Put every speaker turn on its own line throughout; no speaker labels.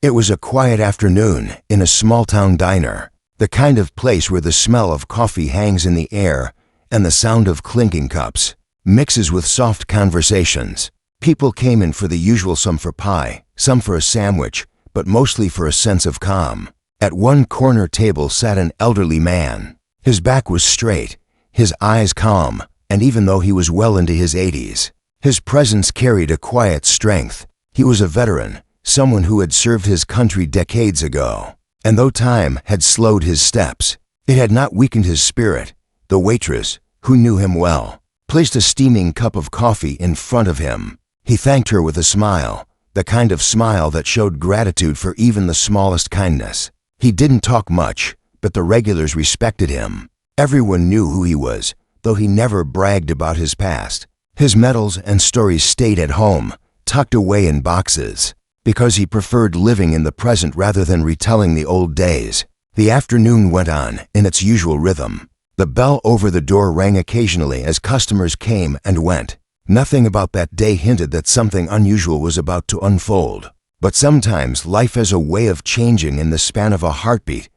It was a quiet afternoon in a small-town diner, the kind of place where the smell of coffee hangs in the air and the sound of clinking cups mixes with soft conversations. People came in for the usual, some for pie, some for a sandwich, but mostly for a sense of calm. At one corner table sat an elderly man. His back was straight, his eyes calm, and even though he was well into his 80s, his presence carried a quiet strength. He was a veteran, someone who had served his country decades ago. And though time had slowed his steps, it had not weakened his spirit. The waitress, who knew him well, placed a steaming cup of coffee in front of him. He thanked her with a smile, the kind of smile that showed gratitude for even the smallest kindness. He didn't talk much, but the regulars respected him. Everyone knew who he was, though he never bragged about his past. His medals and stories stayed at home, tucked away in boxes, because he preferred living in the present rather than retelling the old days. The afternoon went on in its usual rhythm. The bell over the door rang occasionally as customers came and went. Nothing about that day hinted that something unusual was about to unfold. But sometimes life has a way of changing in the span of a heartbeat.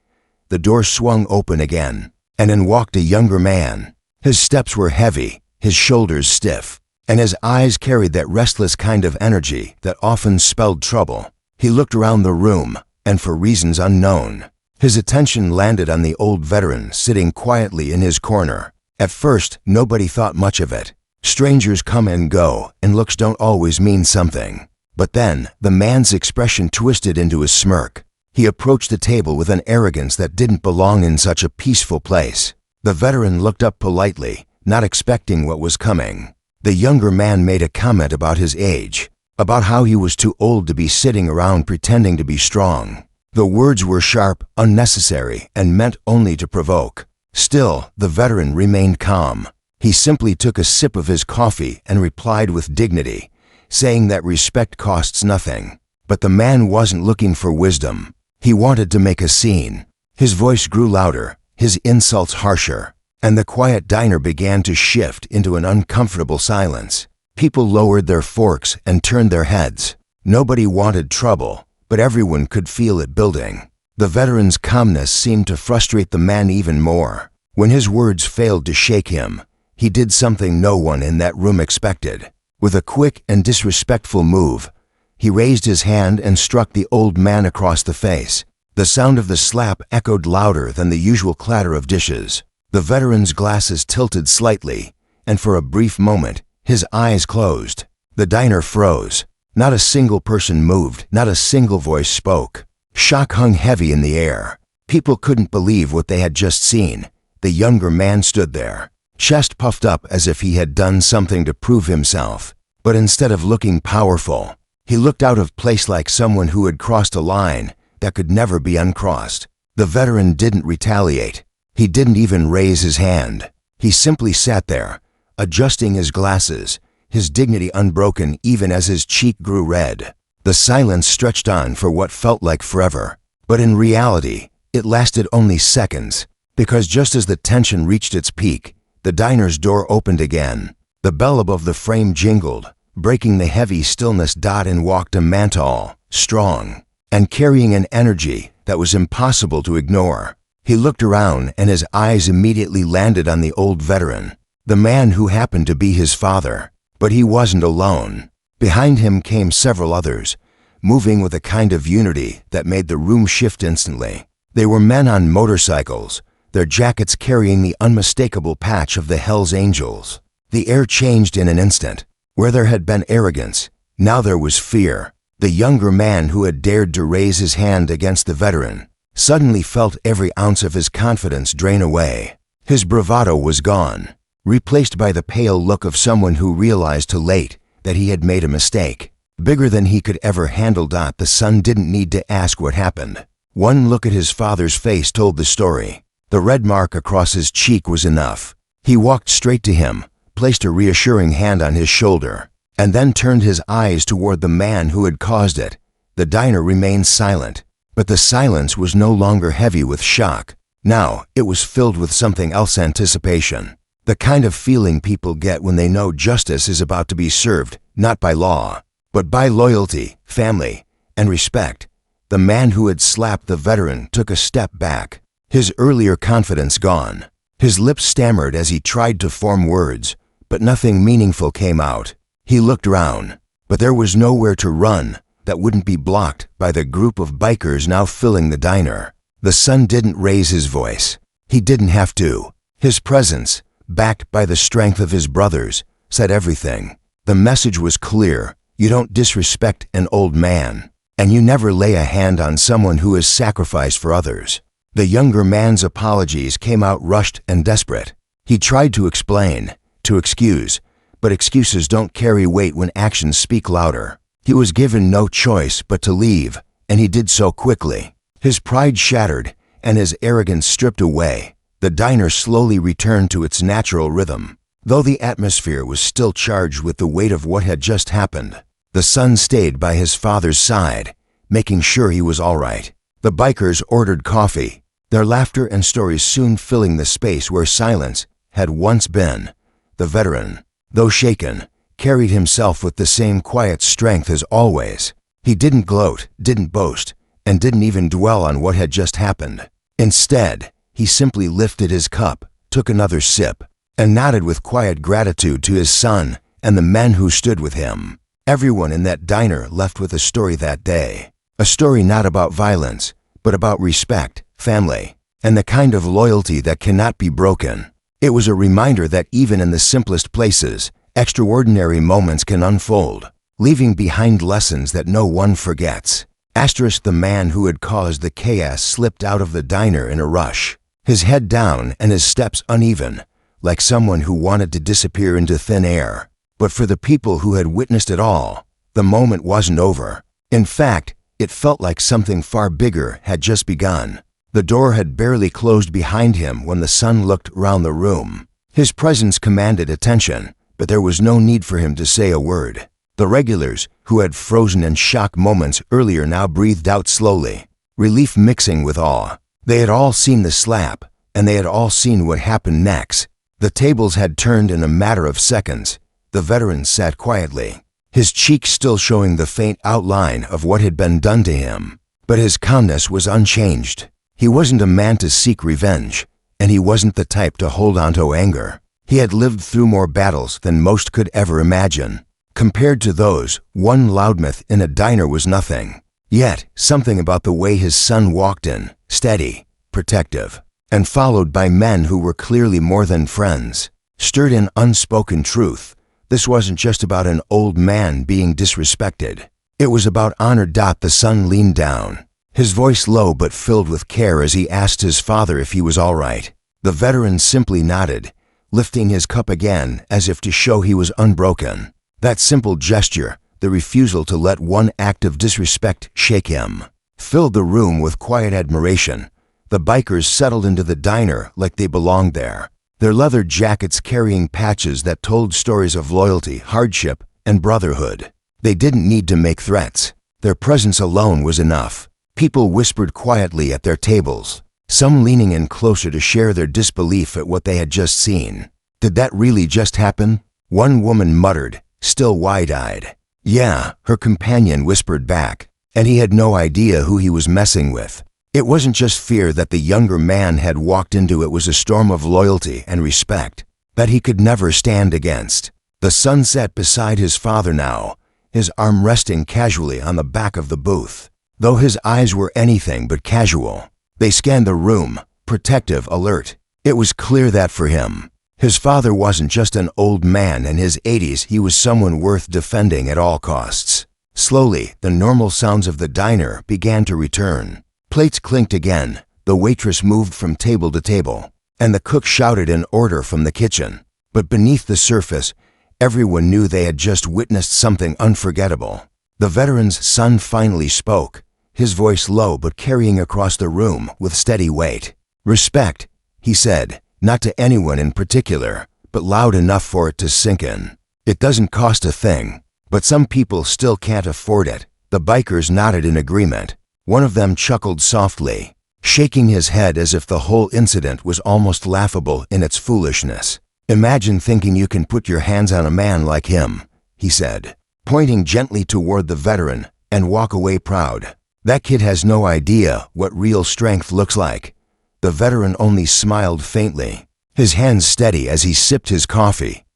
The door swung open again, and in walked a younger man. His steps were heavy, his shoulders stiff, and his eyes carried that restless kind of energy that often spelled trouble. He looked around the room, and for reasons unknown, his attention landed on the old veteran sitting quietly in his corner. At first, nobody thought much of it. Strangers come and go, and looks don't always mean something. But then, the man's expression twisted into a smirk. He approached the table with an arrogance that didn't belong in such a peaceful place. The veteran looked up politely, not expecting what was coming. The younger man made a comment about his age, about how he was too old to be sitting around pretending to be strong. The words were sharp, unnecessary, and meant only to provoke. Still, the veteran remained calm. He simply took a sip of his coffee and replied with dignity, saying that respect costs nothing. But the man wasn't looking for wisdom. He wanted to make a scene. His voice grew louder, his insults harsher, and the quiet diner began to shift into an uncomfortable silence. People lowered their forks and turned their heads. Nobody wanted trouble, but everyone could feel it building. The veteran's calmness seemed to frustrate the man even more. When his words failed to shake him, he did something no one in that room expected. With a quick and disrespectful move, he raised his hand and struck the old man across the face. The sound of the slap echoed louder than the usual clatter of dishes. The veteran's glasses tilted slightly, and for a brief moment, his eyes closed. The diner froze. Not a single person moved, not a single voice spoke. Shock hung heavy in the air. People couldn't believe what they had just seen. The younger man stood there, chest puffed up as if he had done something to prove himself. But instead of looking powerful, he looked out of place like someone who had crossed a line that could never be uncrossed. The veteran didn't retaliate. He didn't even raise his hand. He simply sat there, adjusting his glasses, his dignity unbroken even as his cheek grew red. The silence stretched on for what felt like forever. But in reality, it lasted only seconds, because just as the tension reached its peak, the diner's door opened again. The bell above the frame jingled, breaking the heavy stillness. In walked a man, tall, strong, and carrying an energy that was impossible to ignore. He looked around and his eyes immediately landed on the old veteran, the man who happened to be his father. But he wasn't alone. Behind him came several others, moving with a kind of unity that made the room shift instantly. They were men on motorcycles, their jackets carrying the unmistakable patch of the Hells Angels. The air changed in an instant. Where there had been arrogance, now there was fear. The younger man who had dared to raise his hand against the veteran suddenly felt every ounce of his confidence drain away. His bravado was gone, replaced by the pale look of someone who realized too late that he had made a mistake. Bigger than he could ever handle. The son didn't need to ask what happened. One look at his father's face told the story. The red mark across his cheek was enough. He walked straight to him, placed a reassuring hand on his shoulder, and then turned his eyes toward the man who had caused it. The diner remained silent, but the silence was no longer heavy with shock. Now, it was filled with something else: anticipation. The kind of feeling people get when they know justice is about to be served, not by law, but by loyalty, family, and respect. The man who had slapped the veteran took a step back, his earlier confidence gone. His lips stammered as he tried to form words, but nothing meaningful came out. He looked round, but there was nowhere to run that wouldn't be blocked by the group of bikers now filling the diner. The son didn't raise his voice. He didn't have to. His presence, backed by the strength of his brothers, said everything. The message was clear. You don't disrespect an old man, and you never lay a hand on someone who has sacrificed for others. The younger man's apologies came out rushed and desperate. He tried to explain, to excuse, but excuses don't carry weight when actions speak louder. He was given no choice but to leave, and he did so quickly. His pride shattered and his arrogance stripped away. The diner slowly returned to its natural rhythm. Though the atmosphere was still charged with the weight of what had just happened, the son stayed by his father's side, making sure he was all right. The bikers ordered coffee, their laughter and stories soon filling the space where silence had once been. The veteran, though shaken, carried himself with the same quiet strength as always. He didn't gloat, didn't boast, and didn't even dwell on what had just happened. Instead, he simply lifted his cup, took another sip, and nodded with quiet gratitude to his son and the men who stood with him. Everyone in that diner left with a story that day. A story not about violence, but about respect, family, and the kind of loyalty that cannot be broken. It was a reminder that even in the simplest places, extraordinary moments can unfold, leaving behind lessons that no one forgets. The man who had caused the chaos slipped out of the diner in a rush, his head down and his steps uneven, like someone who wanted to disappear into thin air. But for the people who had witnessed it all, the moment wasn't over. In fact, it felt like something far bigger had just begun. The door had barely closed behind him when the son looked round the room. His presence commanded attention, but there was no need for him to say a word. The regulars, who had frozen in shock moments earlier, now breathed out slowly, relief mixing with awe. They had all seen the slap, and they had all seen what happened next. The tables had turned in a matter of seconds. The veteran sat quietly, his cheeks still showing the faint outline of what had been done to him. But his calmness was unchanged. He wasn't a man to seek revenge, and he wasn't the type to hold on to anger. He had lived through more battles than most could ever imagine. Compared to those, one loudmouth in a diner was nothing. Yet, something about the way his son walked in, steady, protective, and followed by men who were clearly more than friends, stirred in unspoken truth. This wasn't just about an old man being disrespected. It was about honor. The son leaned down, his voice low but filled with care as he asked his father if he was all right. The veteran simply nodded, lifting his cup again as if to show he was unbroken. That simple gesture, the refusal to let one act of disrespect shake him, filled the room with quiet admiration. The bikers settled into the diner like they belonged there, their leather jackets carrying patches that told stories of loyalty, hardship, and brotherhood. They didn't need to make threats. Their presence alone was enough. People whispered quietly at their tables, some leaning in closer to share their disbelief at what they had just seen. Did that really just happen? One woman muttered, still wide-eyed. Yeah, her companion whispered back, and he had no idea who he was messing with. It wasn't just fear that the younger man had walked into, it was a storm of loyalty and respect that he could never stand against. The son sat beside his father now, his arm resting casually on the back of the booth. Though his eyes were anything but casual, they scanned the room, protective, alert. It was clear that for him, his father wasn't just an old man in his 80s, he was someone worth defending at all costs. Slowly, the normal sounds of the diner began to return. Plates clinked again, the waitress moved from table to table, and the cook shouted an order from the kitchen. But beneath the surface, everyone knew they had just witnessed something unforgettable. The veteran's son finally spoke, his voice low but carrying across the room with steady weight. Respect, he said, not to anyone in particular, but loud enough for it to sink in. It doesn't cost a thing, but some people still can't afford it. The bikers nodded in agreement. One of them chuckled softly, shaking his head as if the whole incident was almost laughable in its foolishness. Imagine thinking you can put your hands on a man like him, he said, pointing gently toward the veteran, and walk away proud. That kid has no idea what real strength looks like." The veteran only smiled faintly, his hands steady as he sipped his coffee.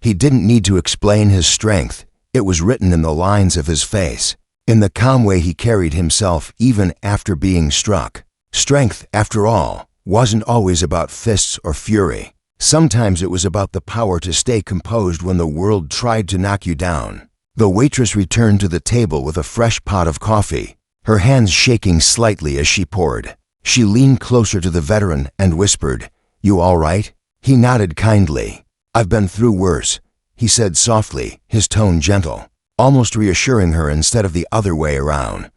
He didn't need to explain his strength. It was written in the lines of his face, in the calm way he carried himself even after being struck. Strength, after all, wasn't always about fists or fury. Sometimes it was about the power to stay composed when the world tried to knock you down. The waitress returned to the table with a fresh pot of coffee, her hands shaking slightly as she poured. She leaned closer to the veteran and whispered, "You all right?" He nodded kindly. "I've been through worse," he said softly, his tone gentle, almost reassuring her instead of the other way around.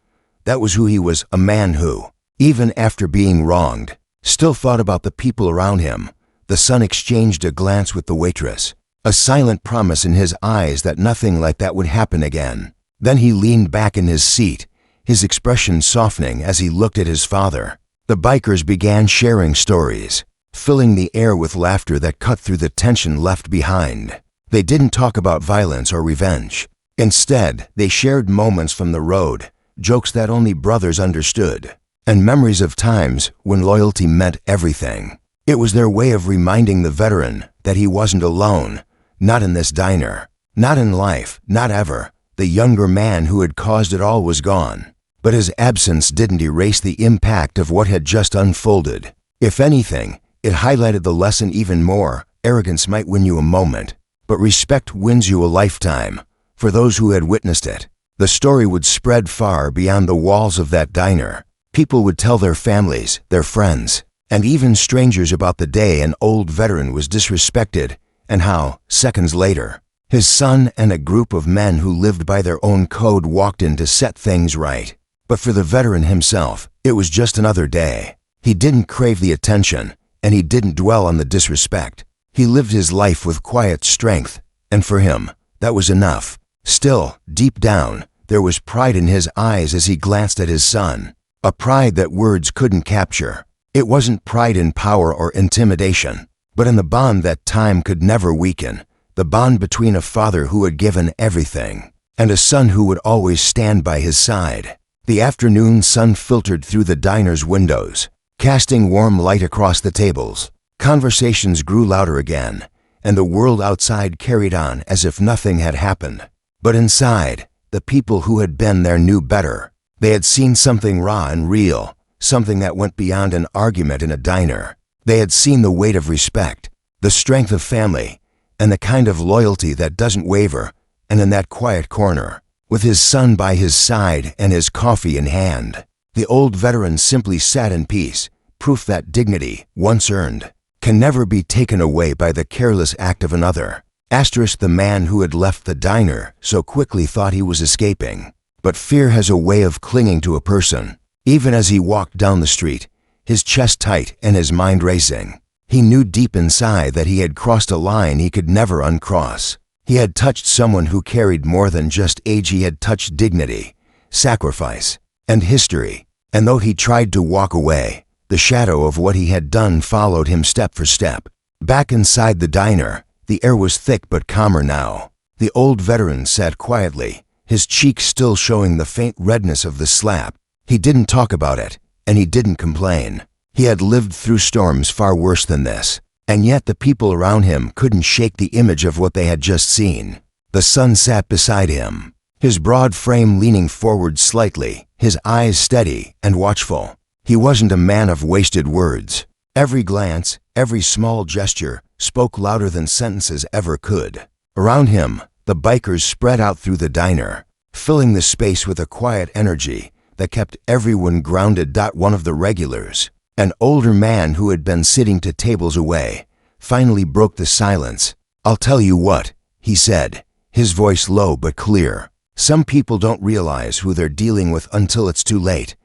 That was who he was, a man who, even after being wronged, still thought about the people around him. The son exchanged a glance with the waitress, a silent promise in his eyes that nothing like that would happen again. Then he leaned back in his seat, his expression softening as he looked at his father. The bikers began sharing stories, filling the air with laughter that cut through the tension left behind. They didn't talk about violence or revenge. Instead, they shared moments from the road, jokes that only brothers understood, and memories of times when loyalty meant everything. It was their way of reminding the veteran that he wasn't alone, not in this diner, not in life, not ever. The younger man who had caused it all was gone, but his absence didn't erase the impact of what had just unfolded. If anything, it highlighted the lesson even more. Arrogance might win you a moment, but respect wins you a lifetime. For those who had witnessed it, the story would spread far beyond the walls of that diner. People would tell their families, their friends, and even strangers about the day an old veteran was disrespected and how, seconds later, his son and a group of men who lived by their own code walked in to set things right. But for the veteran himself, it was just another day. He didn't crave the attention, and he didn't dwell on the disrespect. He lived his life with quiet strength, and for him, that was enough. Still, deep down, there was pride in his eyes as he glanced at his son, a pride that words couldn't capture. It wasn't pride in power or intimidation, but in the bond that time could never weaken, the bond between a father who had given everything and a son who would always stand by his side. The afternoon sun filtered through the diner's windows, casting warm light across the tables. Conversations grew louder again, and the world outside carried on as if nothing had happened. But inside, the people who had been there knew better. They had seen something raw and real, something that went beyond an argument in a diner. They had seen the weight of respect, the strength of family, and the kind of loyalty that doesn't waver. And in that quiet corner, with his son by his side and his coffee in hand, the old veteran simply sat in peace, proof that dignity, once earned, can never be taken away by the careless act of another. The man who had left the diner so quickly thought he was escaping. But fear has a way of clinging to a person. Even as he walked down the street, his chest tight and his mind racing, he knew deep inside that he had crossed a line he could never uncross. He had touched someone who carried more than just age. He had touched dignity, sacrifice, and history. And though he tried to walk away, the shadow of what he had done followed him step for step. Back inside the diner, the air was thick but calmer now. The old veteran sat quietly, his cheeks still showing the faint redness of the slap. He didn't talk about it, and he didn't complain. He had lived through storms far worse than this, and yet the people around him couldn't shake the image of what they had just seen. The son sat beside him, his broad frame leaning forward slightly, his eyes steady and watchful. He wasn't a man of wasted words. Every glance, every small gesture, spoke louder than sentences ever could. Around him, the bikers spread out through the diner, filling the space with a quiet energy that kept everyone grounded. One of the regulars, an older man who had been sitting to tables away, finally broke the silence. "I'll tell you what," he said, his voice low but clear. "Some people don't realize who they're dealing with until it's too late."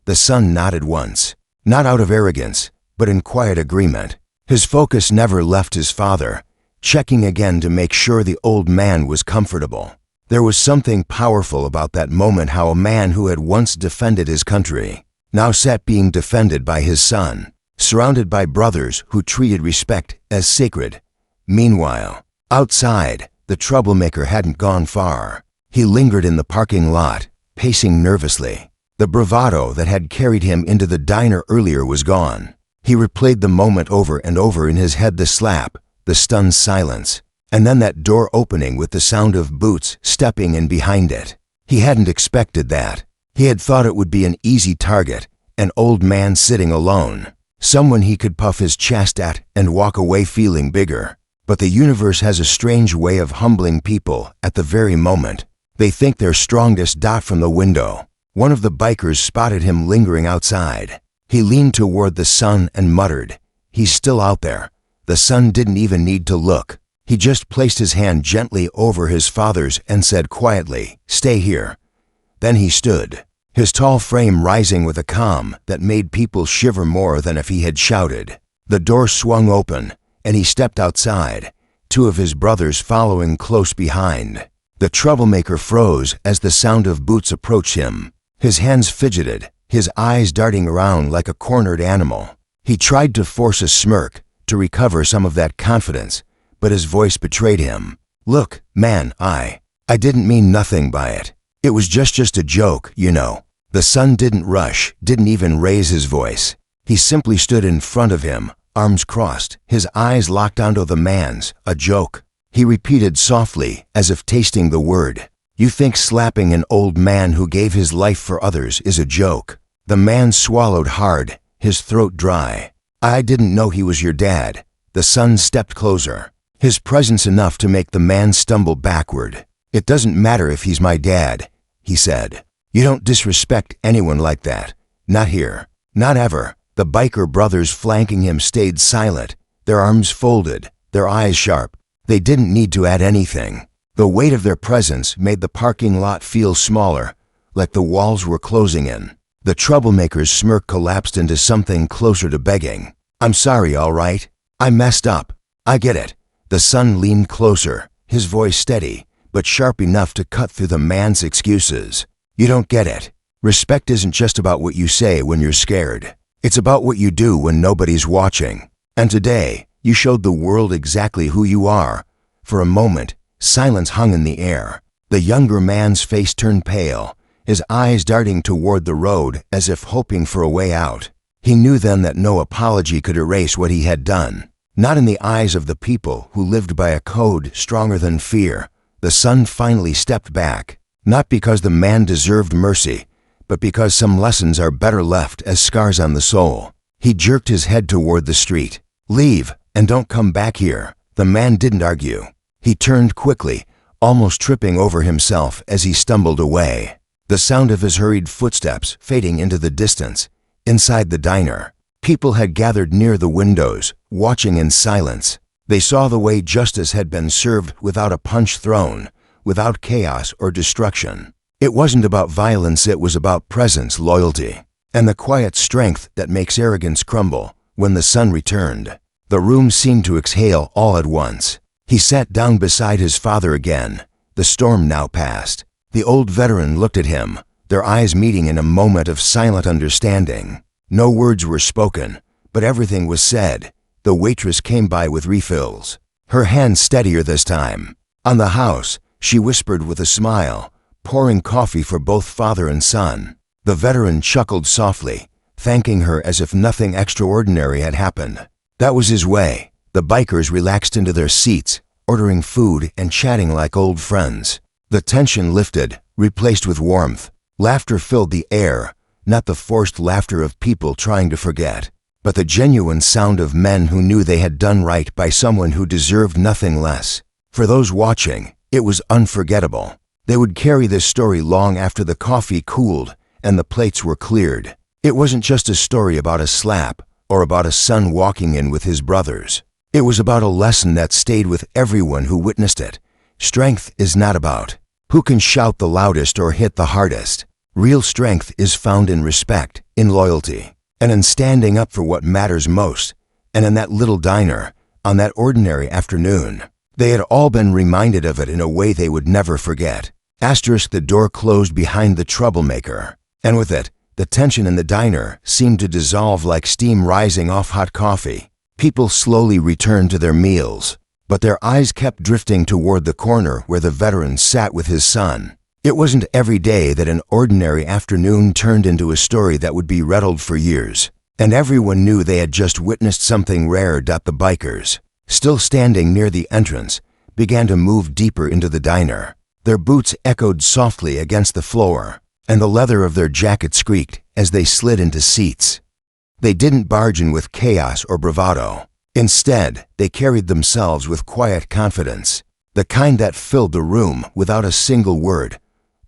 The son nodded once, not out of arrogance, but in quiet agreement. His focus never left his father, checking again to make sure the old man was comfortable. There was something powerful about that moment, how a man who had once defended his country now sat being defended by his son, surrounded by brothers who treated respect as sacred. Meanwhile, outside, the troublemaker hadn't gone far. He lingered in the parking lot, pacing nervously. The bravado that had carried him into the diner earlier was gone. He replayed the moment over and over in his head, the slap, the stunned silence, and then that door opening with the sound of boots stepping in behind it. He hadn't expected that. He had thought it would be an easy target, an old man sitting alone, someone he could puff his chest at and walk away feeling bigger. But the universe has a strange way of humbling people at the very moment they think they're strongest. From the window, one of the bikers spotted him lingering outside. He leaned toward the son and muttered, "He's still out there." The son didn't even need to look. He just placed his hand gently over his father's and said quietly, "Stay here." Then he stood, his tall frame rising with a calm that made people shiver more than if he had shouted. The door swung open, and he stepped outside, two of his brothers following close behind. The troublemaker froze as the sound of boots approached him. His hands fidgeted, his eyes darting around like a cornered animal. He tried to force a smirk, to recover some of that confidence, but his voice betrayed him. "Look, man, I didn't mean nothing by it. It was just a joke, you know." The son didn't rush, didn't even raise his voice. He simply stood in front of him, arms crossed, his eyes locked onto the man's. "A joke." He repeated softly, as if tasting the word. "You think slapping an old man who gave his life for others is a joke?" The man swallowed hard, his throat dry. "I didn't know he was your dad." The son stepped closer, his presence enough to make the man stumble backward. "It doesn't matter if he's my dad," he said. "You don't disrespect anyone like that. Not here. Not ever." The biker brothers flanking him stayed silent, their arms folded, their eyes sharp. They didn't need to add anything. The weight of their presence made the parking lot feel smaller, like the walls were closing in. The troublemaker's smirk collapsed into something closer to begging. "I'm sorry, all right? I messed up. I get it." The son leaned closer, his voice steady, but sharp enough to cut through the man's excuses. "You don't get it. Respect isn't just about what you say when you're scared. It's about what you do when nobody's watching. And today, you showed the world exactly who you are." For a moment, silence hung in the air. The younger man's face turned pale, his eyes darting toward the road as if hoping for a way out. He knew then that no apology could erase what he had done. Not in the eyes of the people who lived by a code stronger than fear. The son finally stepped back, not because the man deserved mercy, but because some lessons are better left as scars on the soul. He jerked his head toward the street. "Leave, and don't come back here." The man didn't argue. He turned quickly, almost tripping over himself as he stumbled away. The sound of his hurried footsteps fading into the distance. Inside the diner, people had gathered near the windows, watching in silence. They saw the way justice had been served without a punch thrown, without chaos or destruction. It wasn't about violence, it was about presence, loyalty, and the quiet strength that makes arrogance crumble. When the sun returned, the room seemed to exhale all at once. He sat down beside his father again. The storm now passed. The old veteran looked at him, their eyes meeting in a moment of silent understanding. No words were spoken, but everything was said. The waitress came by with refills, her hand steadier this time. On the house, she whispered with a smile, pouring coffee for both father and son. The veteran chuckled softly, thanking her as if nothing extraordinary had happened. That was his way. The bikers relaxed into their seats, ordering food and chatting like old friends. The tension lifted, replaced with warmth. Laughter filled the air, not the forced laughter of people trying to forget, but the genuine sound of men who knew they had done right by someone who deserved nothing less. For those watching, it was unforgettable. They would carry this story long after the coffee cooled and the plates were cleared. It wasn't just a story about a slap or about a son walking in with his brothers. It was about a lesson that stayed with everyone who witnessed it. Strength is not about who can shout the loudest or hit the hardest. Real strength is found in respect, in loyalty, and in standing up for what matters most. And in that little diner, on that ordinary afternoon, they had all been reminded of it in a way they would never forget. The door closed behind the troublemaker, and with it, the tension in the diner seemed to dissolve like steam rising off hot coffee. People slowly returned to their meals, but their eyes kept drifting toward the corner where the veteran sat with his son. It wasn't every day that an ordinary afternoon turned into a story that would be retold for years, and everyone knew they had just witnessed something rare. The bikers, still standing near the entrance, began to move deeper into the diner. Their boots echoed softly against the floor, and the leather of their jackets squeaked as they slid into seats. They didn't barge in with chaos or bravado. Instead, they carried themselves with quiet confidence, the kind that filled the room without a single word.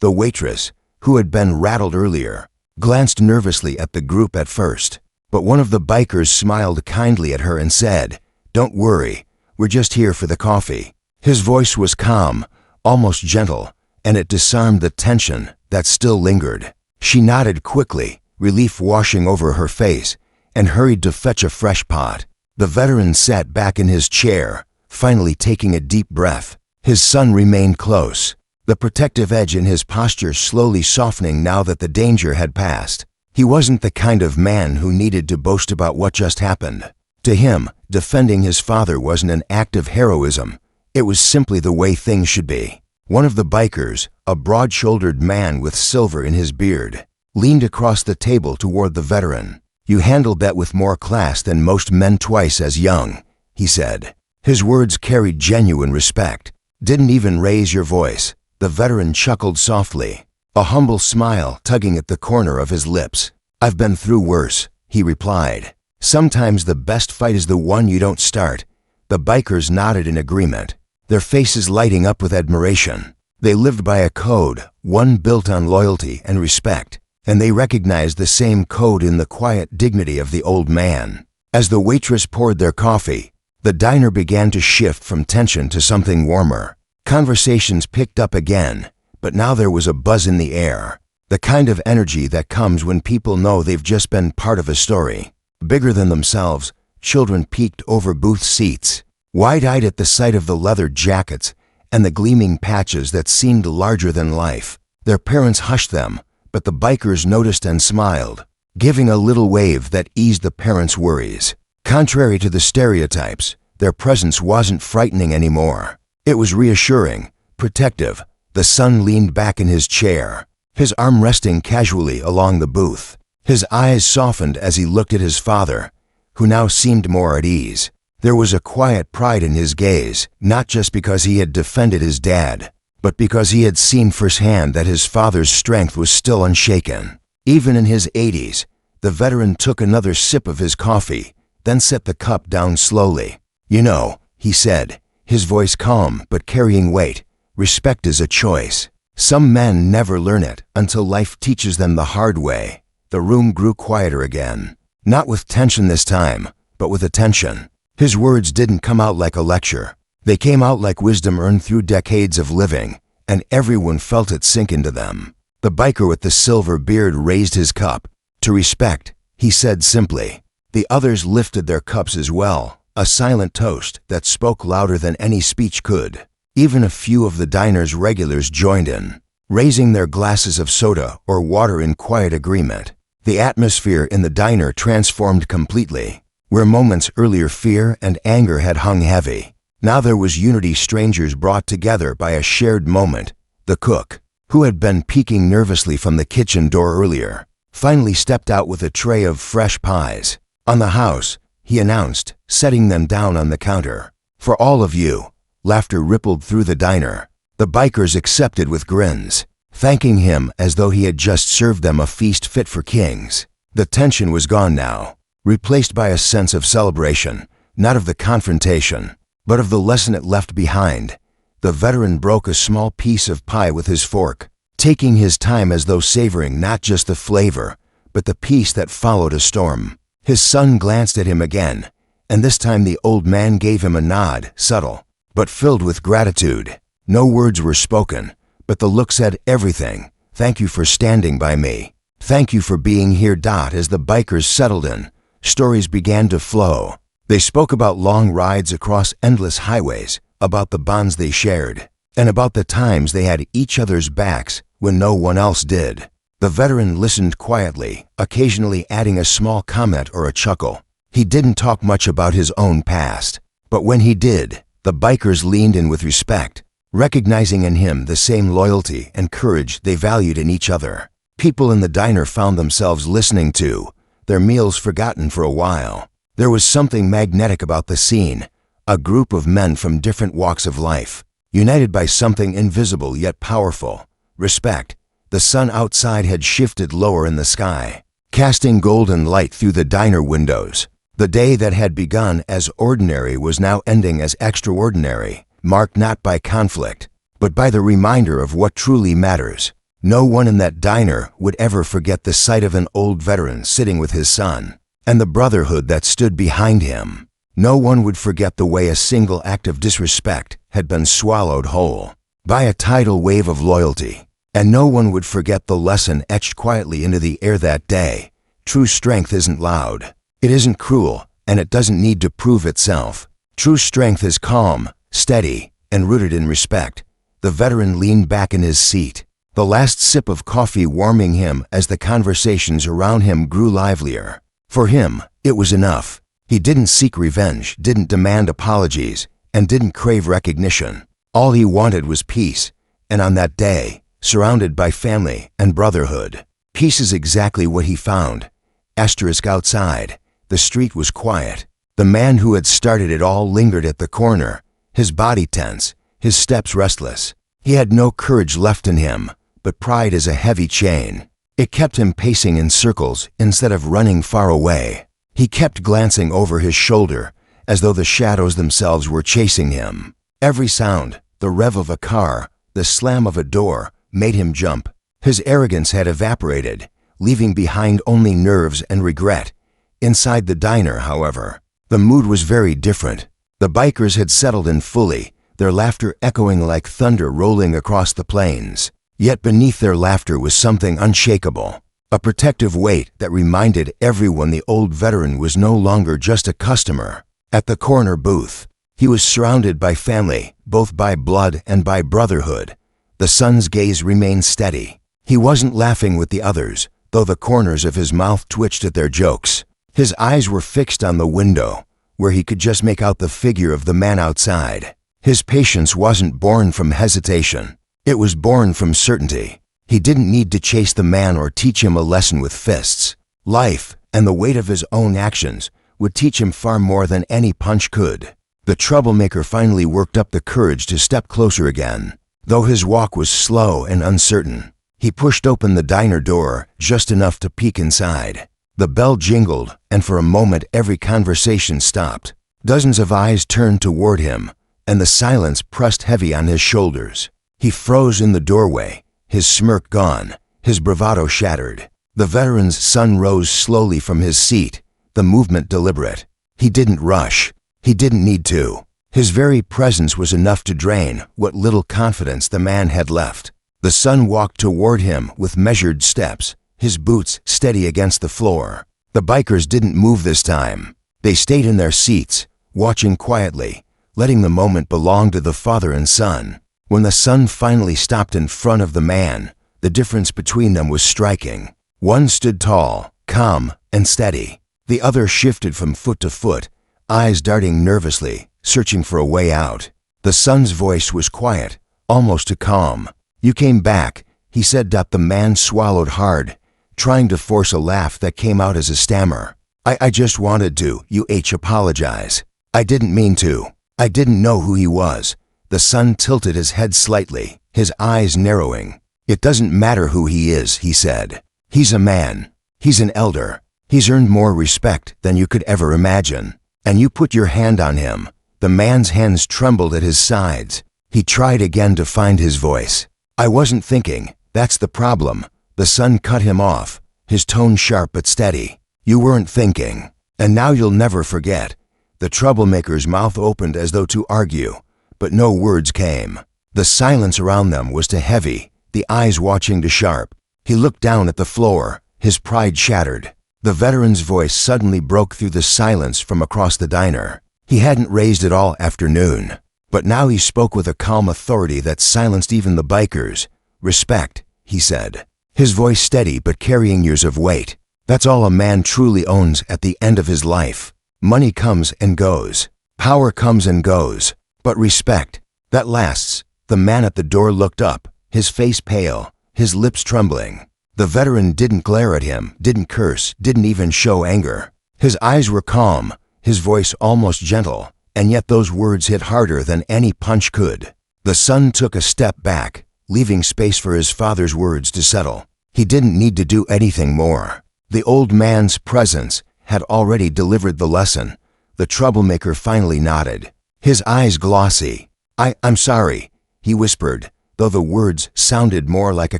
The waitress, who had been rattled earlier, glanced nervously at the group at first, but one of the bikers smiled kindly at her and said, "Don't worry, we're just here for the coffee." His voice was calm, almost gentle, and it disarmed the tension that still lingered. She nodded quickly, relief washing over her face, and hurried to fetch a fresh pot. The veteran sat back in his chair, finally taking a deep breath. His son remained close, the protective edge in his posture slowly softening now that the danger had passed. He wasn't the kind of man who needed to boast about what just happened. To him, defending his father wasn't an act of heroism. It was simply the way things should be. One of the bikers, a broad-shouldered man with silver in his beard, leaned across the table toward the veteran. "You handled that with more class than most men twice as young," he said. His words carried genuine respect. "Didn't even raise your voice." The veteran chuckled softly, a humble smile tugging at the corner of his lips. "I've been through worse," he replied. "Sometimes the best fight is the one you don't start." The bikers nodded in agreement, their faces lighting up with admiration. They lived by a code, one built on loyalty and respect, and they recognized the same code in the quiet dignity of the old man. As the waitress poured their coffee, the diner began to shift from tension to something warmer. Conversations picked up again, but now there was a buzz in the air, the kind of energy that comes when people know they've just been part of a story. Bigger than themselves, children peeked over booth seats, wide-eyed at the sight of the leather jackets and the gleaming patches that seemed larger than life. Their parents hushed them, but the bikers noticed and smiled, giving a little wave that eased the parents' worries. Contrary to the stereotypes, their presence wasn't frightening anymore. It was reassuring, protective. The son leaned back in his chair, his arm resting casually along the booth. His eyes softened as he looked at his father, who now seemed more at ease. There was a quiet pride in his gaze, not just because he had defended his dad, but because he had seen firsthand that his father's strength was still unshaken. Even in his 80s, the veteran took another sip of his coffee, then set the cup down slowly. "You know," he said, his voice calm but carrying weight, "respect is a choice. Some men never learn it until life teaches them the hard way." The room grew quieter again, not with tension this time, but with attention. His words didn't come out like a lecture. They came out like wisdom earned through decades of living, and everyone felt it sink into them. The biker with the silver beard raised his cup. "To respect," he said simply. The others lifted their cups as well, a silent toast that spoke louder than any speech could. Even a few of the diner's regulars joined in, raising their glasses of soda or water in quiet agreement. The atmosphere in the diner transformed completely. Where moments earlier fear and anger had hung heavy, now there was unity, strangers brought together by a shared moment. The cook, who had been peeking nervously from the kitchen door earlier, finally stepped out with a tray of fresh pies. "On the house," he announced, setting them down on the counter. "For all of you." Laughter rippled through the diner. The bikers accepted with grins, thanking him as though he had just served them a feast fit for kings. The tension was gone now, replaced by a sense of celebration, not of the confrontation, but of the lesson it left behind. The veteran broke a small piece of pie with his fork, taking his time as though savoring not just the flavor, but the peace that followed a storm. His son glanced at him again, and this time the old man gave him a nod, subtle, but filled with gratitude. No words were spoken, but the look said everything. "Thank you for standing by me. Thank you for being here." As the bikers settled in, stories began to flow. They spoke about long rides across endless highways, about the bonds they shared, and about the times they had each other's backs when no one else did. The veteran listened quietly, occasionally adding a small comment or a chuckle. He didn't talk much about his own past, but when he did, the bikers leaned in with respect. recognizing in him the same loyalty and courage they valued in each other. People in the diner found themselves listening to, their meals forgotten for a while. There was something magnetic about the scene, a group of men from different walks of life, united by something invisible yet powerful, respect. The sun outside had shifted lower in the sky, casting golden light through the diner windows. The day that had begun as ordinary was now ending as extraordinary, marked not by conflict, but by the reminder of what truly matters. No one in that diner would ever forget the sight of an old veteran sitting with his son, and the brotherhood that stood behind him. No one would forget the way a single act of disrespect had been swallowed whole by a tidal wave of loyalty. And no one would forget the lesson etched quietly into the air that day. True strength isn't loud. It isn't cruel, and it doesn't need to prove itself. True strength is calm, steady, and rooted in respect. The veteran leaned back in his seat, the last sip of coffee warming him as the conversations around him grew livelier. For him, it was enough. He didn't seek revenge, didn't demand apologies, and didn't crave recognition. All he wanted was peace, and on that day, surrounded by family and brotherhood. Peace is exactly what he found. Outside, the street was quiet. The man who had started it all lingered at the corner, his body tense, his steps restless. He had no courage left in him, but pride is a heavy chain. It kept him pacing in circles instead of running far away. He kept glancing over his shoulder, as though the shadows themselves were chasing him. Every sound, the rev of a car, the slam of a door, made him jump. His arrogance had evaporated, leaving behind only nerves and regret. Inside the diner, however, the mood was very different. The bikers had settled in fully, their laughter echoing like thunder rolling across the plains. Yet beneath their laughter was something unshakable, a protective weight that reminded everyone the old veteran was no longer just a customer. At the corner booth, he was surrounded by family, both by blood and by brotherhood. The son's gaze remained steady. He wasn't laughing with the others, though the corners of his mouth twitched at their jokes. His eyes were fixed on the window, where he could just make out the figure of the man outside. His patience wasn't born from hesitation. It was born from certainty. He didn't need to chase the man or teach him a lesson with fists. Life, and the weight of his own actions, would teach him far more than any punch could. The troublemaker finally worked up the courage to step closer again. Though his walk was slow and uncertain, he pushed open the diner door just enough to peek inside. The bell jingled, and for a moment every conversation stopped. Dozens of eyes turned toward him, and the silence pressed heavy on his shoulders. He froze in the doorway, his smirk gone, his bravado shattered. The veteran's son rose slowly from his seat, the movement deliberate. He didn't rush. He didn't need to. His very presence was enough to drain what little confidence the man had left. The son walked toward him with measured steps, his boots steady against the floor. The bikers didn't move this time. They stayed in their seats, watching quietly, letting the moment belong to the father and son. When the son finally stopped in front of the man, the difference between them was striking. One stood tall, calm, and steady. The other shifted from foot to foot, eyes darting nervously, searching for a way out. The son's voice was quiet, almost to calm. "You came back," he said. The man swallowed hard, trying to force a laugh that came out as a stammer. I just wanted to, apologize. I didn't mean to. I didn't know who he was." The son tilted his head slightly, his eyes narrowing. "It doesn't matter who he is," he said. "He's a man. He's an elder. He's earned more respect than you could ever imagine. And you put your hand on him." The man's hands trembled at his sides. He tried again to find his voice. "I wasn't thinking. That's the problem." The son cut him off, his tone sharp but steady. "You weren't thinking. And now you'll never forget." The troublemaker's mouth opened as though to argue, but no words came. The silence around them was too heavy, the eyes watching too sharp. He looked down at the floor, his pride shattered. The veteran's voice suddenly broke through the silence from across the diner. He hadn't raised it all afternoon, but now he spoke with a calm authority that silenced even the bikers. "Respect," he said, his voice steady but carrying years of weight. "That's all a man truly owns at the end of his life. Money comes and goes. Power comes and goes. But respect, that lasts. The man at the door looked up, his face pale, his lips trembling. The veteran didn't glare at him, didn't curse, didn't even show anger. His eyes were calm, his voice almost gentle, and yet those words hit harder than any punch could. The son took a step back, leaving space for his father's words to settle. He didn't need to do anything more. The old man's presence had already delivered the lesson. The troublemaker finally nodded, his eyes glossy. I'm sorry, he whispered, though the words sounded more like a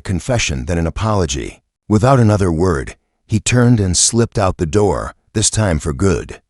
confession than an apology. Without another word, he turned and slipped out the door, this time for good.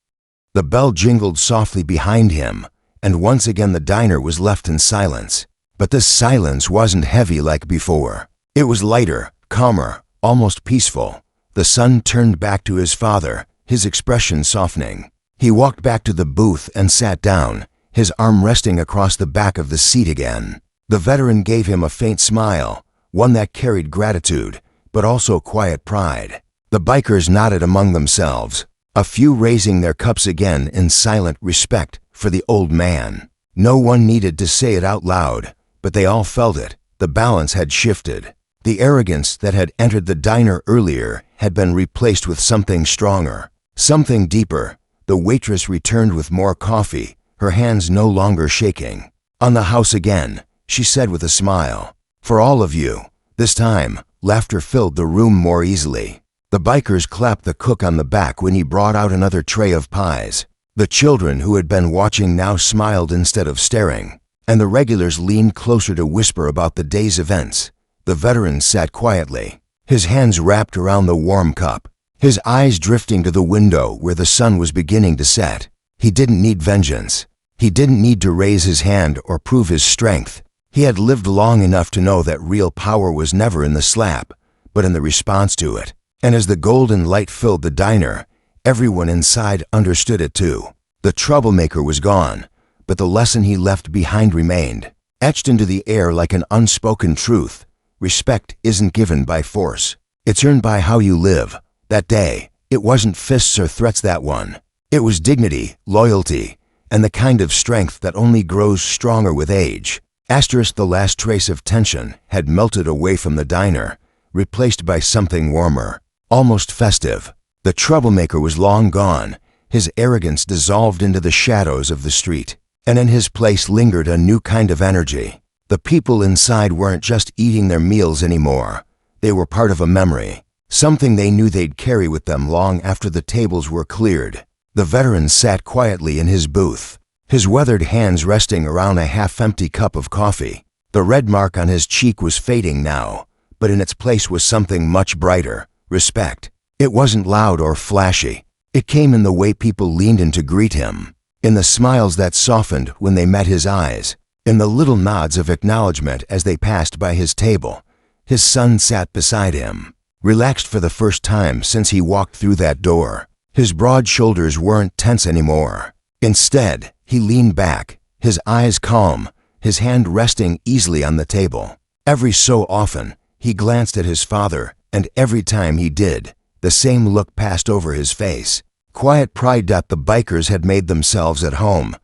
The bell jingled softly behind him, and once again the diner was left in silence. But this silence wasn't heavy like before. It was lighter, calmer, almost peaceful. The son turned back to his father, his expression softening. He walked back to the booth and sat down, his arm resting across the back of the seat again. The veteran gave him a faint smile, one that carried gratitude, but also quiet pride. The bikers nodded among themselves, a few raising their cups again in silent respect for the old man. No one needed to say it out loud, but they all felt it. The balance had shifted. The arrogance that had entered the diner earlier had been replaced with something stronger, something deeper. The waitress returned with more coffee, her hands no longer shaking. "On the house again," she said with a smile. "For all of you." This time, laughter filled the room more easily. The bikers clapped the cook on the back when he brought out another tray of pies. The children who had been watching now smiled instead of staring, and the regulars leaned closer to whisper about the day's events. The veteran sat quietly, his hands wrapped around the warm cup, his eyes drifting to the window where the sun was beginning to set. He didn't need vengeance. He didn't need to raise his hand or prove his strength. He had lived long enough to know that real power was never in the slap, but in the response to it. And as the golden light filled the diner, everyone inside understood it too. The troublemaker was gone, but the lesson he left behind remained, etched into the air like an unspoken truth. Respect isn't given by force. It's earned by how you live. That day, it wasn't fists or threats that won. It was dignity, loyalty, and the kind of strength that only grows stronger with age. The last trace of tension had melted away from the diner, replaced by something warmer, almost festive. The troublemaker was long gone, his arrogance dissolved into the shadows of the street, and in his place lingered a new kind of energy. The people inside weren't just eating their meals anymore. They were part of a memory, something they knew they'd carry with them long after the tables were cleared. The veteran sat quietly in his booth, his weathered hands resting around a half-empty cup of coffee. The red mark on his cheek was fading now, but in its place was something much brighter: respect. It wasn't loud or flashy. It came in the way people leaned in to greet him, in the smiles that softened when they met his eyes, in the little nods of acknowledgement as they passed by his table. His son sat beside him, relaxed for the first time since he walked through that door. His broad shoulders weren't tense anymore. Instead, he leaned back, his eyes calm, his hand resting easily on the table. Every so often, he glanced at his father, and every time he did, the same look passed over his face. Quiet pride that the bikers had made themselves at home,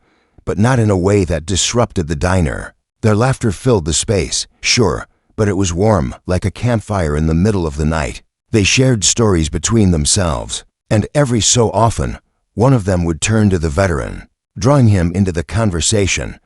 but not in a way that disrupted the diner. Their laughter filled the space, sure, but it was warm, like a campfire in the middle of the night. They shared stories between themselves, and every so often, one of them would turn to the veteran, drawing him into the conversation.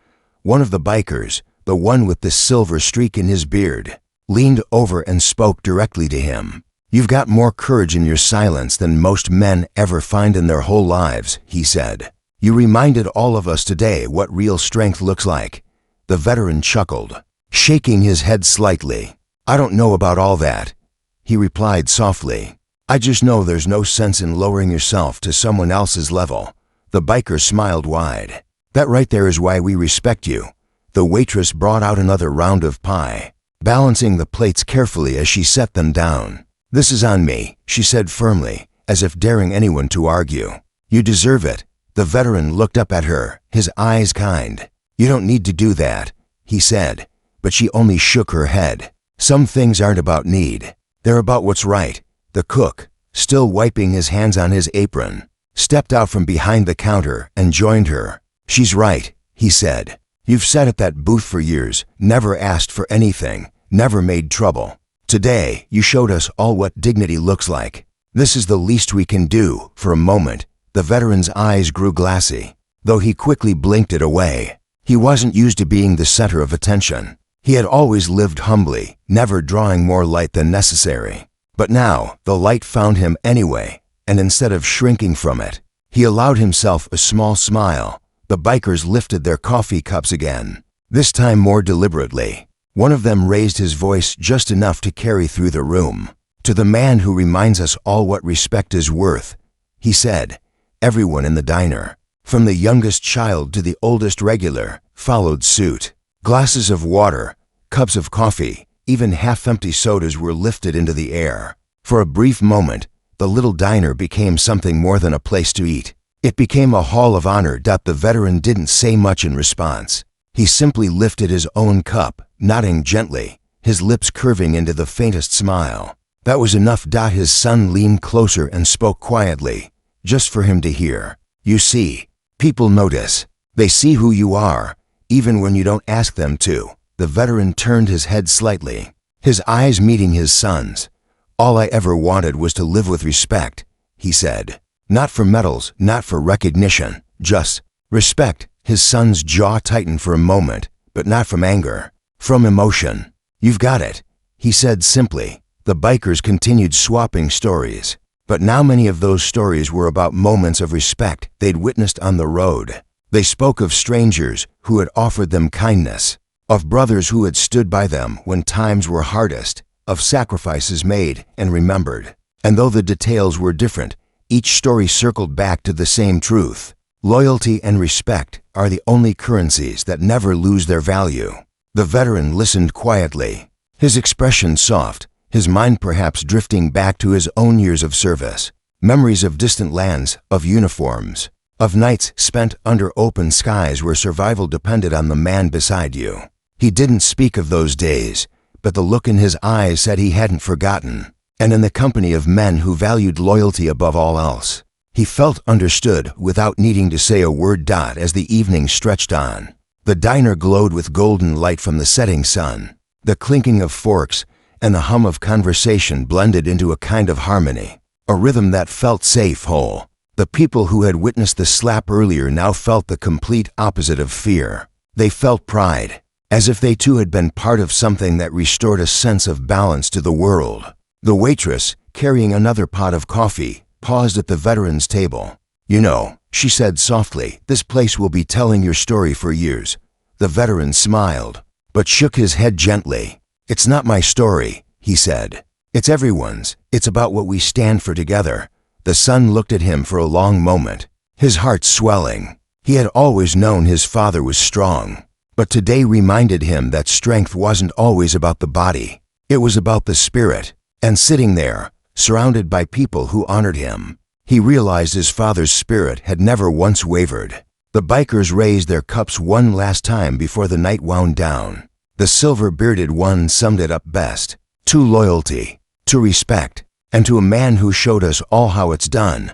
One of the bikers, the one with the silver streak in his beard, leaned over and spoke directly to him. "You've got more courage in your silence than most men ever find in their whole lives," he said. "You reminded all of us today what real strength looks like." The veteran chuckled, shaking his head slightly. "I don't know about all that," he replied softly. "I just know there's no sense in lowering yourself to someone else's level." The biker smiled wide. "That right there is why we respect you." The waitress brought out another round of pie, balancing the plates carefully as she set them down. "This is on me," she said firmly, as if daring anyone to argue. "You deserve it." The veteran looked up at her, his eyes kind. "You don't need to do that," he said, but she only shook her head. "Some things aren't about need. They're about what's right." The cook, still wiping his hands on his apron, stepped out from behind the counter and joined her. "She's right," he said. You've sat at that booth for years, never asked for anything, never made trouble. Today, you showed us all what dignity looks like. This is the least we can do." For a moment, the veteran's eyes grew glassy, though he quickly blinked it away. He wasn't used to being the center of attention. He had always lived humbly, never drawing more light than necessary. But now, the light found him anyway, and instead of shrinking from it, he allowed himself a small smile. The bikers lifted their coffee cups again, this time more deliberately. One of them raised his voice just enough to carry through the room. "To the man who reminds us all what respect is worth," he said. Everyone in the diner, from the youngest child to the oldest regular, followed suit. Glasses of water, cups of coffee, even half-empty sodas were lifted into the air. For a brief moment, the little diner became something more than a place to eat. It became a hall of honor. The veteran didn't say much in response. He simply lifted his own cup, nodding gently, his lips curving into the faintest smile. That was enough. His son leaned closer and spoke quietly, just for him to hear. "You see, people notice. They see who you are, even when you don't ask them to." The veteran turned his head slightly, his eyes meeting his son's. "All I ever wanted was to live with respect," he said. "Not for medals, not for recognition, just respect." His son's jaw tightened for a moment, but not from anger, from emotion. "You've got it," he said simply. The bikers continued swapping stories, but now many of those stories were about moments of respect they'd witnessed on the road. They spoke of strangers who had offered them kindness, of brothers who had stood by them when times were hardest, of sacrifices made and remembered. And though the details were different, each story circled back to the same truth. Loyalty and respect are the only currencies that never lose their value. The veteran listened quietly, his expression soft, his mind perhaps drifting back to his own years of service, memories of distant lands, of uniforms, of nights spent under open skies where survival depended on the man beside you. He didn't speak of those days, but the look in his eyes said he hadn't forgotten. And in the company of men who valued loyalty above all else, he felt understood without needing to say a word. As the evening stretched on, the diner glowed with golden light from the setting sun. The clinking of forks and the hum of conversation blended into a kind of harmony, a rhythm that felt safe, whole. The people who had witnessed the slap earlier now felt the complete opposite of fear. They felt pride, as if they too had been part of something that restored a sense of balance to the world. The waitress, carrying another pot of coffee, paused at the veteran's table. "You know," she said softly, "this place will be telling your story for years." The veteran smiled, but shook his head gently. "It's not my story," he said. "It's everyone's. It's about what we stand for together." The son looked at him for a long moment, his heart swelling. He had always known his father was strong, but today reminded him that strength wasn't always about the body. It was about the spirit. And sitting there, surrounded by people who honored him, he realized his father's spirit had never once wavered. The bikers raised their cups one last time before the night wound down. The silver-bearded one summed it up best: "To loyalty, to respect, and to a man who showed us all how it's done."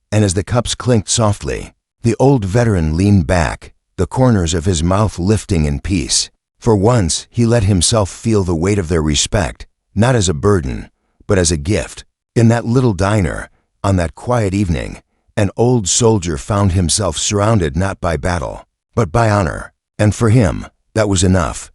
And as the cups clinked softly, the old veteran leaned back, the corners of his mouth lifting in peace. For once, he let himself feel the weight of their respect, not as a burden, but as a gift. In that little diner, on that quiet evening, an old soldier found himself surrounded not by battle, but by honor. And for him, that was enough.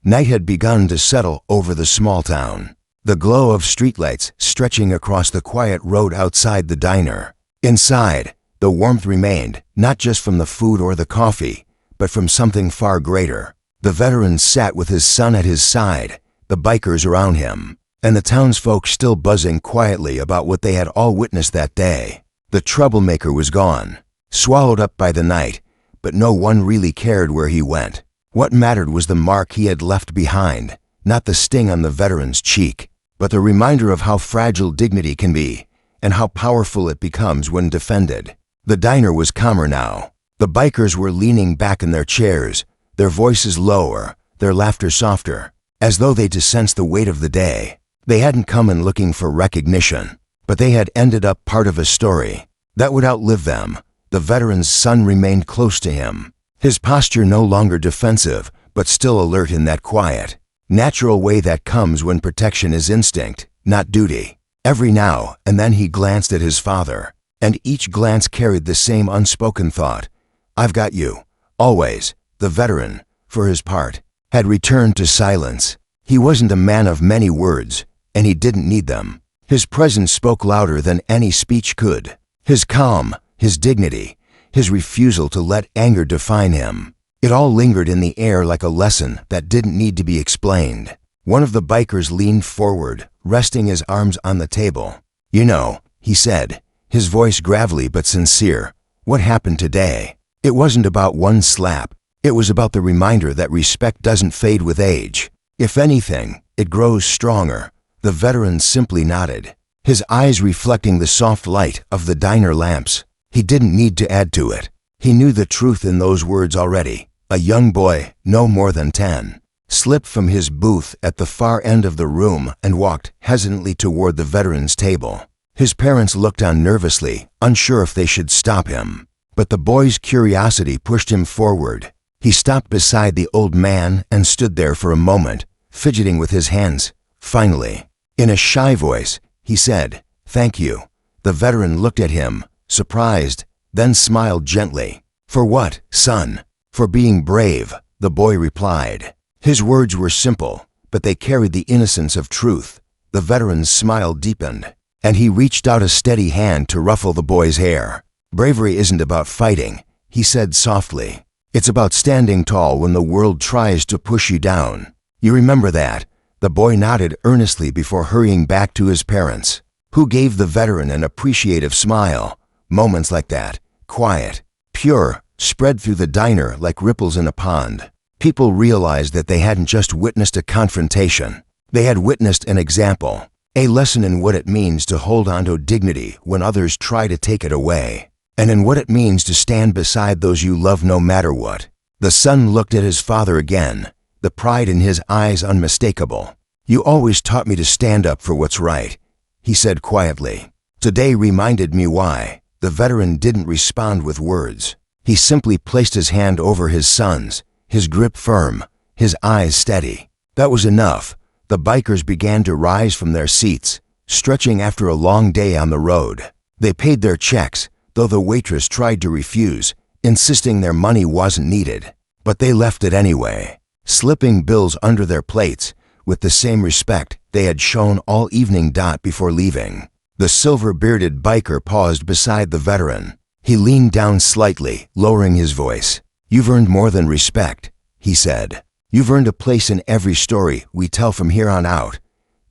Night had begun to settle over the small town, the glow of streetlights stretching across the quiet road outside the diner. Inside, the warmth remained, not just from the food or the coffee, but from something far greater. The veteran sat with his son at his side, the bikers around him, and the townsfolk still buzzing quietly about what they had all witnessed that day. The troublemaker was gone, swallowed up by the night, but no one really cared where he went. What mattered was the mark he had left behind, not the sting on the veteran's cheek, but the reminder of how fragile dignity can be, and how powerful it becomes when defended. The diner was calmer now. The bikers were leaning back in their chairs, their voices lower, their laughter softer, as though they sensed the weight of the day. They hadn't come in looking for recognition, but they had ended up part of a story that would outlive them. The veteran's son remained close to him, his posture no longer defensive, but still alert in that quiet, natural way that comes when protection is instinct, not duty. Every now and then he glanced at his father, and each glance carried the same unspoken thought. I've got you, always. The veteran, for his part, had returned to silence. He wasn't a man of many words, and he didn't need them. His presence spoke louder than any speech could. His calm, his dignity, his refusal to let anger define him. It all lingered in the air like a lesson that didn't need to be explained. One of the bikers leaned forward, resting his arms on the table. You know, he said, his voice gravelly but sincere, what happened today? It wasn't about one slap. It was about the reminder that respect doesn't fade with age. If anything, it grows stronger. The veteran simply nodded, his eyes reflecting the soft light of the diner lamps. He didn't need to add to it. He knew the truth in those words already. A young boy, no more than 10, slipped from his booth at the far end of the room and walked hesitantly toward the veteran's table. His parents looked on nervously, unsure if they should stop him. But the boy's curiosity pushed him forward. He stopped beside the old man and stood there for a moment, fidgeting with his hands. Finally, in a shy voice, he said, "Thank you." The veteran looked at him, surprised, then smiled gently. "For what, son?" "For being brave," the boy replied. His words were simple, but they carried the innocence of truth. The veteran's smile deepened, and he reached out a steady hand to ruffle the boy's hair. "Bravery isn't about fighting," he said softly. "It's about standing tall when the world tries to push you down. You remember that?" The boy nodded earnestly before hurrying back to his parents, who gave the veteran an appreciative smile. Moments like that, quiet, pure, spread through the diner like ripples in a pond. People realized that they hadn't just witnessed a confrontation. They had witnessed an example, a lesson in what it means to hold on to dignity when others try to take it away, and in what it means to stand beside those you love no matter what. The son looked at his father again, the pride in his eyes unmistakable. "You always taught me to stand up for what's right," he said quietly. "Today reminded me why." The veteran didn't respond with words. He simply placed his hand over his son's, his grip firm, his eyes steady. That was enough. The bikers began to rise from their seats, stretching after a long day on the road. They paid their checks, though the waitress tried to refuse, insisting their money wasn't needed. But they left it anyway, slipping bills under their plates with the same respect they had shown all evening. Before leaving, the silver-bearded biker paused beside the veteran. He leaned down slightly, lowering his voice. "You've earned more than respect," he said. "You've earned a place in every story we tell from here on out."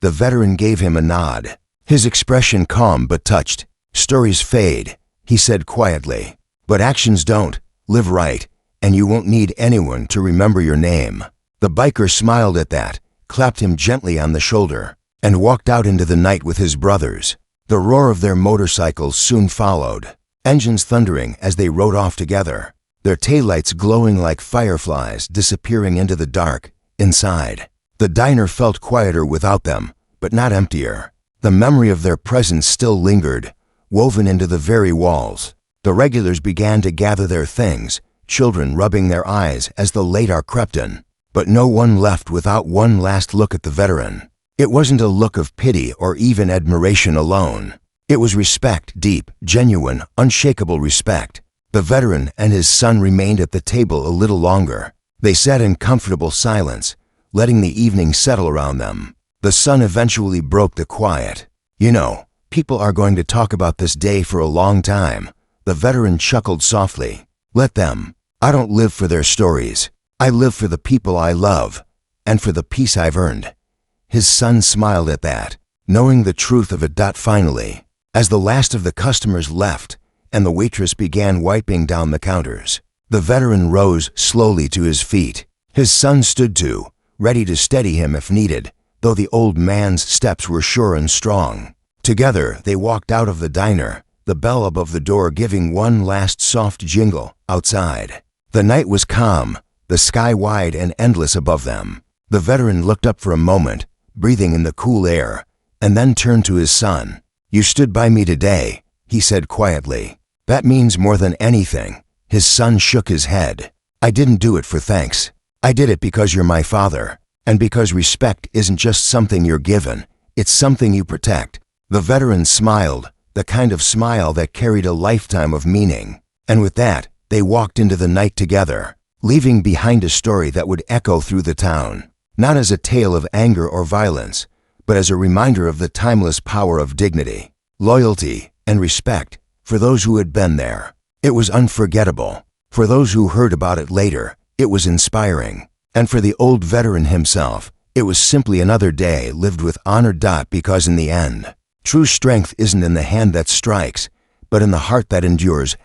The veteran gave him a nod, his expression calm but touched. "Stories fade," he said quietly, "but actions don't. Live right, and you won't need anyone to remember your name." The biker smiled at that, clapped him gently on the shoulder, and walked out into the night with his brothers. The roar of their motorcycles soon followed, engines thundering as they rode off together, their taillights glowing like fireflies disappearing into the dark. Inside, the diner felt quieter without them, but not emptier. The memory of their presence still lingered, woven into the very walls. The regulars began to gather their things, children rubbing their eyes as the late hour crept in. But no one left without one last look at the veteran. It wasn't a look of pity or even admiration alone. It was respect, deep, genuine, unshakable respect. The veteran and his son remained at the table a little longer. They sat in comfortable silence, letting the evening settle around them. The son eventually broke the quiet. "You know, people are going to talk about this day for a long time." The veteran chuckled softly. "Let them. I don't live for their stories. I live for the people I love, and for the peace I've earned." His son smiled at that, knowing the truth of it. Finally, as the last of the customers left and the waitress began wiping down the counters, the veteran rose slowly to his feet. His son stood too, ready to steady him if needed, though the old man's steps were sure and strong. Together they walked out of the diner, the bell above the door giving one last soft jingle outside. The night was calm, the sky wide and endless above them. The veteran looked up for a moment, breathing in the cool air, and then turned to his son. "You stood by me today," he said quietly. "That means more than anything." His son shook his head. I didn't do it for thanks. I did it because you're my father, and because respect isn't just something you're given, it's something you protect." The veteran smiled, the kind of smile that carried a lifetime of meaning. And with that, they walked into the night together, leaving behind a story that would echo through the town, not as a tale of anger or violence, but as a reminder of the timeless power of dignity, loyalty, and respect for those who had been there. It was unforgettable. For those who heard about it later, it was inspiring. And for the old veteran himself, it was simply another day lived with honor. Because in the end, true strength isn't in the hand that strikes, but in the heart that endures.